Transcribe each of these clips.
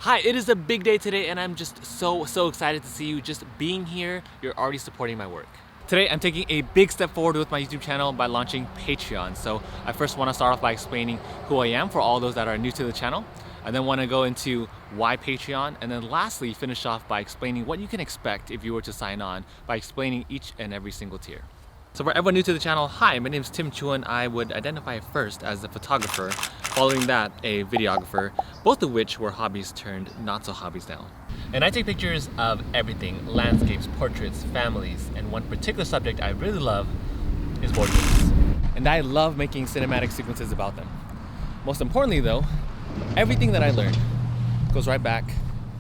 Hi, it is a big day today and I'm just so excited to see you. Just being here, you're already supporting my work. Today I'm taking a big step forward with my YouTube channel by launching Patreon. So I first want to start off by explaining who I am for all those that are new to the channel. I then want to go into why Patreon, and then lastly finish off by explaining what you can expect if you were to sign on by explaining each and every single tier. So for everyone new to the channel, hi, my name is Tim Chuon. I would identify first as a photographer, following that a videographer, both of which were hobbies turned not so hobbies now. And I take pictures of everything: landscapes, portraits, families, and one particular subject I really love is board games. And I love making cinematic sequences about them. Most importantly though, everything that I learned goes right back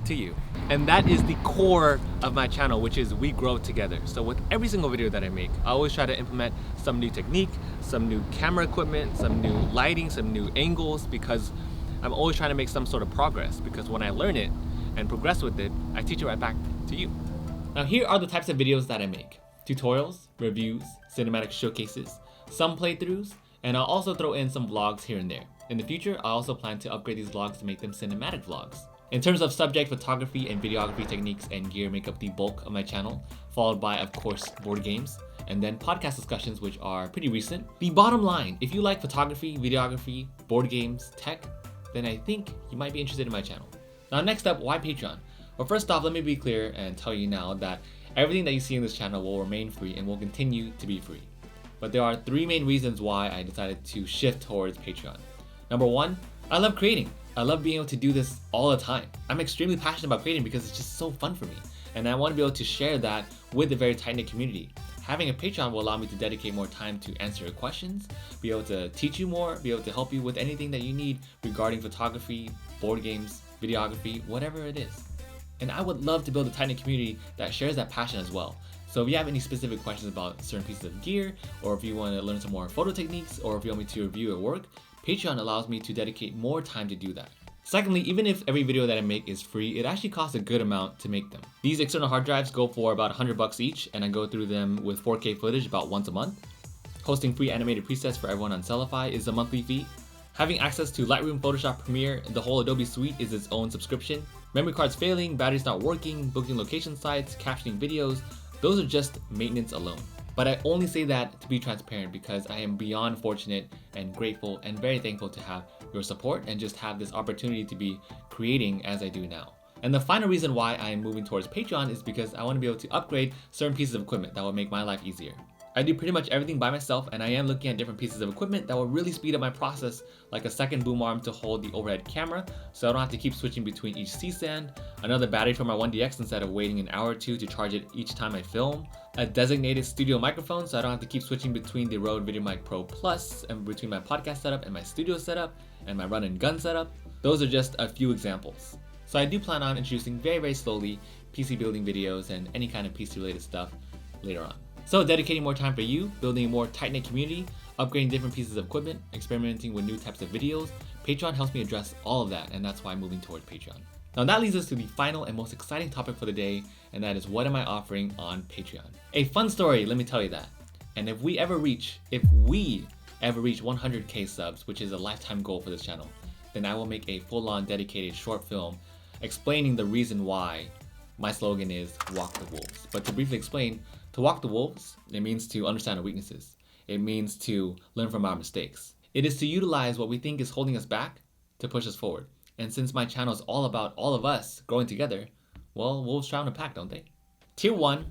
to you. And that is the core of my channel, which is we grow together. So with every single video that I make, I always try to implement some new technique, some new camera equipment, some new lighting, some new angles, because I'm always trying to make some sort of progress, because when I learn it and progress with it, I teach it right back to you. Now here are the types of videos that I make: tutorials, reviews, cinematic showcases, some playthroughs, and I'll also throw in some vlogs here and there. In the future, I also plan to upgrade these vlogs to make them cinematic vlogs. In terms of subject, photography and videography techniques and gear make up the bulk of my channel, followed by, of course, board games, and then podcast discussions, which are pretty recent. The bottom line, if you like photography, videography, board games, tech, then I think you might be interested in my channel. Now next up, why Patreon? Well, first off, let me be clear and tell you now that everything that you see in this channel will remain free and will continue to be free. But there are three main reasons why I decided to shift towards Patreon. Number one, I love creating. I love being able to do this all the time. I'm extremely passionate about creating because it's just so fun for me. And I want to be able to share that with a very tight-knit community. Having a Patreon will allow me to dedicate more time to answer your questions, be able to teach you more, be able to help you with anything that you need regarding photography, board games, videography, whatever it is. And I would love to build a tight-knit community that shares that passion as well. So if you have any specific questions about certain pieces of gear, or if you want to learn some more photo techniques, or if you want me to review your work, Patreon allows me to dedicate more time to do that. Secondly, even if every video that I make is free, it actually costs a good amount to make them. These external hard drives go for about $100 each, and I go through them with 4K footage about once a month. Hosting free animated presets for everyone on Sellify is a monthly fee. Having access to Lightroom, Photoshop, Premiere, the whole Adobe suite is its own subscription. Memory cards failing, batteries not working, booking location sites, captioning videos, those are just maintenance alone. But I only say that to be transparent because I am beyond fortunate and grateful and very thankful to have your support and just have this opportunity to be creating as I do now. And the final reason why I am moving towards Patreon is because I want to be able to upgrade certain pieces of equipment that will make my life easier. I do pretty much everything by myself, and I am looking at different pieces of equipment that will really speed up my process, like a second boom arm to hold the overhead camera so I don't have to keep switching between each C-stand, another battery for my 1DX instead of waiting an hour or two to charge it each time I film, a designated studio microphone so I don't have to keep switching between the Rode VideoMic Pro Plus and between my podcast setup and my studio setup and my run and gun setup. Those are just a few examples. So I do plan on introducing very slowly PC building videos and any kind of PC related stuff later on. So dedicating more time for you, building a more tight-knit community, upgrading different pieces of equipment, experimenting with new types of videos, Patreon helps me address all of that, and that's why I'm moving towards Patreon. Now that leads us to the final and most exciting topic for the day, and that is what am I offering on Patreon? A fun story, let me tell you that. And if we ever reach 100K subs, which is a lifetime goal for this channel, then I will make a full-on dedicated short film explaining the reason why my slogan is walk the wolves. But to briefly explain, to walk the wolves, it means to understand our weaknesses. It means to learn from our mistakes. It is to utilize what we think is holding us back to push us forward. And since my channel is all about all of us growing together, well, wolves try in a pack, don't they? Tier 1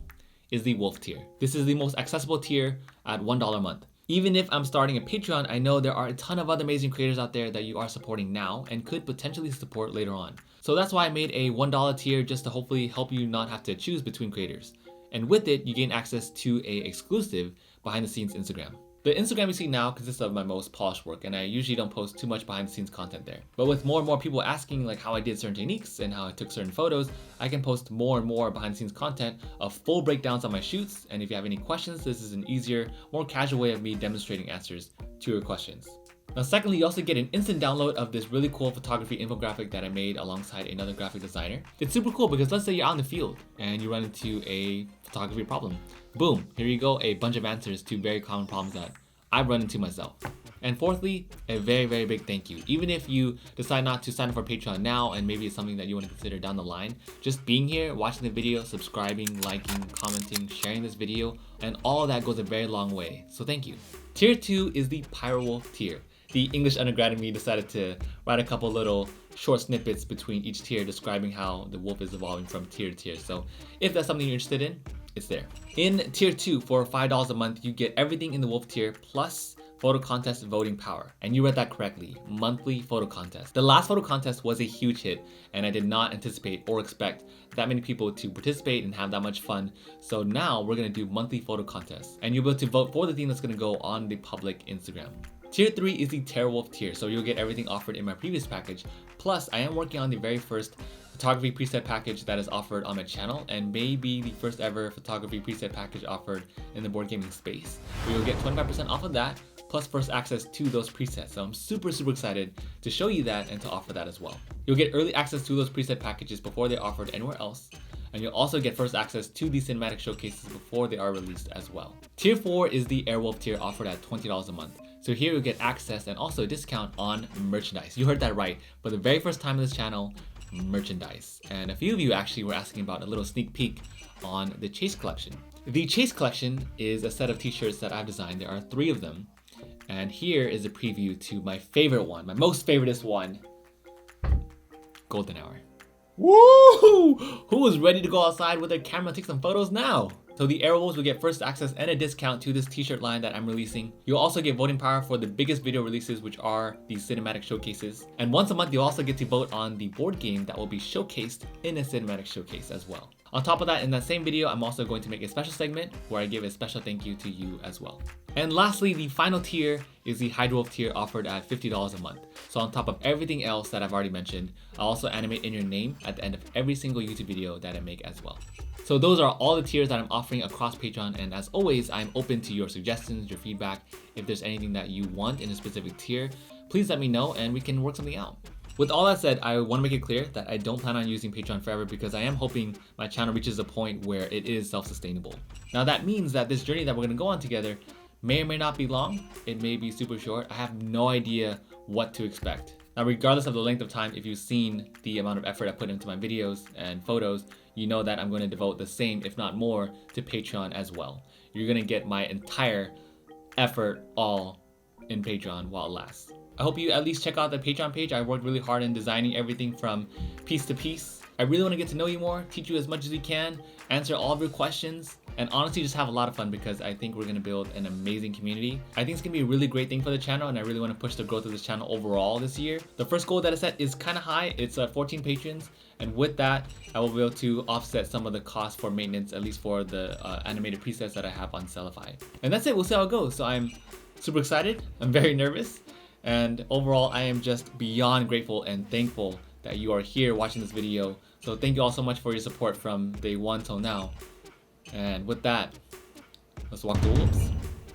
is the wolf tier. This is the most accessible tier at $1 a month. Even if I'm starting a Patreon, I know there are a ton of other amazing creators out there that you are supporting now and could potentially support later on. So that's why I made a $1 tier, just to hopefully help you not have to choose between creators. And with it, you gain access to a exclusive behind the scenes Instagram. The Instagram you see now consists of my most polished work, and I usually don't post too much behind the scenes content there. But with more and more people asking like how I did certain techniques and how I took certain photos, I can post more and more behind the scenes content of full breakdowns on my shoots. And if you have any questions, this is an easier, more casual way of me demonstrating answers to your questions. Now secondly, you also get an instant download of this really cool photography infographic that I made alongside another graphic designer. It's super cool because let's say you're out in the field and you run into a photography problem. Boom, here you go, a bunch of answers to very common problems that I've run into myself. And fourthly, a very big thank you. Even if you decide not to sign up for Patreon now and maybe it's something that you want to consider down the line, just being here, watching the video, subscribing, liking, commenting, sharing this video, and all of that goes a very long way. So thank you. Tier 2 is the Pyro Wolf tier. The English undergrad in me decided to write a couple little short snippets between each tier describing how the wolf is evolving from tier to tier. So if that's something you're interested in, it's there. In tier 2, for $5 a month, you get everything in the wolf tier plus photo contest voting power. And you read that correctly, monthly photo contest. The last photo contest was a huge hit and I did not anticipate or expect that many people to participate and have that much fun. So now we're gonna do monthly photo contests and you'll be able to vote for the theme that's gonna go on the public Instagram. Tier 3 is the TerraWolf tier, so you'll get everything offered in my previous package. Plus, I am working on the very first photography preset package that is offered on my channel and may be the first ever photography preset package offered in the board gaming space. You'll get 25% off of that, plus first access to those presets. So I'm super excited to show you that and to offer that as well. You'll get early access to those preset packages before they're offered anywhere else. And you'll also get first access to the cinematic showcases before they are released as well. Tier 4 is the Airwolf tier offered at $20 a month. So here you'll get access and also a discount on merchandise. You heard that right. For the very first time on this channel, merchandise. And a few of you actually were asking about a little sneak peek on the Chase collection. The Chase collection is a set of t-shirts that I've designed. There are 3 of them. And here is a preview to my favorite one, my most favoriteest one, Golden Hour. Woo! Who is ready to go outside with their camera and take some photos now? So the Airwolves will get first access and a discount to this t-shirt line that I'm releasing. You'll also get voting power for the biggest video releases, which are the cinematic showcases. And once a month, you'll also get to vote on the board game that will be showcased in a cinematic showcase as well. On top of that, in that same video, I'm also going to make a special segment where I give a special thank you to you as well. And lastly, the final tier is the Hydrowolf tier offered at $50 a month. So on top of everything else that I've already mentioned, I'll also animate in your name at the end of every single YouTube video that I make as well. So those are all the tiers that I'm offering across Patreon, and as always, I'm open to your suggestions, your feedback. If there's anything that you want in a specific tier, please let me know and we can work something out. With all that said, I want to make it clear that I don't plan on using Patreon forever because I am hoping my channel reaches a point where it is self-sustainable. Now that means that this journey that we're going to go on together may or may not be long. It may be super short. I have no idea what to expect. Now, regardless of the length of time, if you've seen the amount of effort I put into my videos and photos, you know that I'm going to devote the same, if not more, to Patreon as well. You're going to get my entire effort all in Patreon while it lasts. I hope you at least check out the Patreon page. I worked really hard in designing everything from piece to piece. I really want to get to know you more, teach you as much as we can, answer all of your questions, and honestly just have a lot of fun because I think we're going to build an amazing community. I think it's going to be a really great thing for the channel, and I really want to push the growth of this channel overall this year. The first goal that I set is kind of high. It's 14 patrons, and with that, I will be able to offset some of the costs for maintenance, at least for the animated presets that I have on Sellify. And that's it. We'll see how it goes. So I'm super excited. I'm very nervous. And overall, I am just beyond grateful and thankful that you are here watching this video. So thank you all so much for your support from day one till now. And with that, let's walk the wolves.